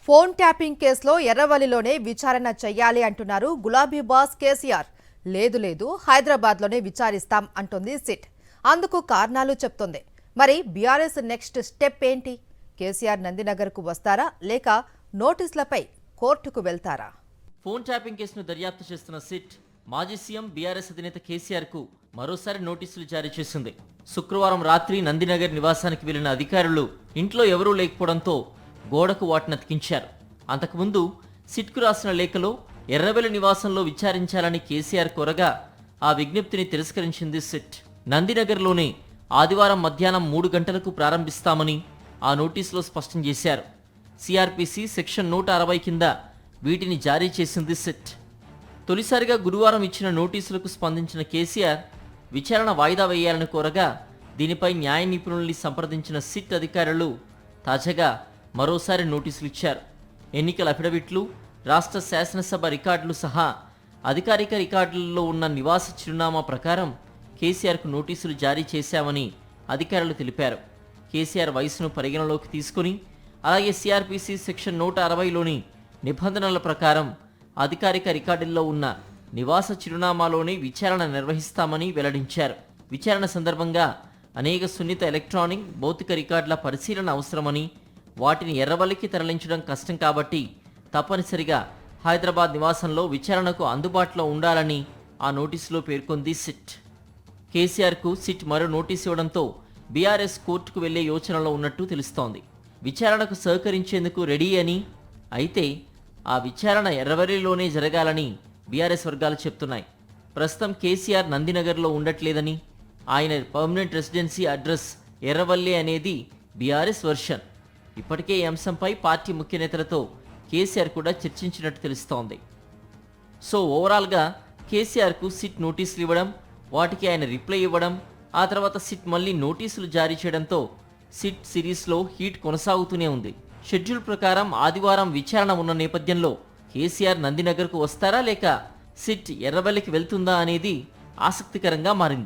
Phone tapping కేసులో ఎర్రవల్లిలోనే విచారణ చెయ్యాలి అంటున్నారు గులాబీ బాస్ కేసీఆర్. లేదు హైదరాబాద్లోనే విచారిస్తాం అంటుంది సిట్. అందుకు కారణాలు చెప్తోంది. మరి బీఆర్ఎస్ నెక్స్ట్ స్టెప్ ఏంటి? కేసీఆర్ నందినగర్కు వస్తారా లేక నోటీసులపై కోర్టుకు వెళ్తారా? ఫోన్ ట్యాపింగ్ కేసును దర్యాప్తు చేస్తున్న సిట్ మాజీ సీఎం బీఆర్ఎస్ అధినేత కేసీఆర్ కు మరోసారి నోటీసులు జారీ చేసింది. శుక్రవారం రాత్రి నందినగర్ నివాసానికి వెళ్లిన అధికారులు ఇంట్లో ఎవరూ లేకపోవడంతో గోడకు వాటిని అతికించారు. అంతకుముందు సిట్కు రాసిన లేఖలో ఎర్రవెల్లి నివాసంలో విచారించాలని కేసీఆర్ కోరగా ఆ విజ్ఞప్తిని తిరస్కరించింది సిట్. నందినగర్లోనే ఆదివారం మధ్యాహ్నం 3 గంటలకు ప్రారంభిస్తామని ఆ నోటీసులో స్పష్టం చేశారు. సిఆర్పిసి సెక్షన్ 160 కింద వీటిని జారీ చేసింది సిట్. తొలిసారిగా గురువారం ఇచ్చిన నోటీసులకు స్పందించిన కేసీఆర్ విచారణ వాయిదా వేయాలని కోరగా దీనిపై న్యాయ నిపుణుల్ని సంప్రదించిన సిట్ అధికారులు తాజాగా మరోసారి నోటీసులు ఇచ్చారు. ఎన్నికల అఫిడవిట్లు, రాష్ట్ర శాసనసభ రికార్డులు సహా అధికారిక రికార్డులలో ఉన్న నివాస చిరునామా ప్రకారం కేసీఆర్కు నోటీసులు జారీ చేశామని అధికారులు తెలిపారు. కేసీఆర్ వయసును పరిగణలోకి తీసుకుని అలాగే సిఆర్పిసి సెక్షన్ 160లోని నిబంధనల ప్రకారం అధికారిక రికార్డుల్లో ఉన్న నివాస చిరునామాలోనే విచారణ నిర్వహిస్తామని వెల్లడించారు. విచారణ సందర్భంగా అనేక సున్నిత ఎలక్ట్రానిక్, భౌతిక రికార్డుల పరిశీలన అవసరమని, వాటిని ఎర్రవల్లికి తరలించడం కష్టం కాబట్టి తప్పనిసరిగా హైదరాబాద్ నివాసంలో విచారణకు అందుబాటులో ఉండాలని ఆ నోటీసులో పేర్కొంది సిట్. కేసీఆర్కు సిట్ మరో నోటీసు ఇవ్వడంతో బీఆర్ఎస్ కోర్టుకు వెళ్లే యోచనలో ఉన్నట్టు తెలుస్తోంది. విచారణకు సహకరించేందుకు రెడీ అని, అయితే ఆ విచారణ ఎర్రవల్లిలోనే జరగాలని బీఆర్ఎస్ వర్గాలు చెప్తున్నాయి. ప్రస్తుతం కేసీఆర్ నందినగర్లో ఉండట్లేదని, ఆయన పర్మనెంట్ రెసిడెన్సీ అడ్రస్ ఎర్రవల్లి అనేది బీఆర్ఎస్ వర్షన్. ఇప్పటికే ఈ అంశంపై పార్టీ ముఖ్య నేతలతో కేసీఆర్ కూడా చర్చించినట్టు తెలుస్తోంది. సో ఓవరాల్గా కేసీఆర్కు సిట్ నోటీసులు ఇవ్వడం, వాటికి ఆయన రిప్లై ఇవ్వడం, ఆ తర్వాత సిట్ మళ్ళీ నోటీసులు జారీ చేయడంతో సిట్ సిరీస్లో హీట్ కొనసాగుతూనే ఉంది. షెడ్యూల్ ప్రకారం ఆదివారం విచారణ ఉన్న నేపథ్యంలో కేసీఆర్ నందినగర్కు వస్తారా లేక సిట్ ఎర్రవల్లికి వెళ్తుందా అనేది ఆసక్తికరంగా మారింది.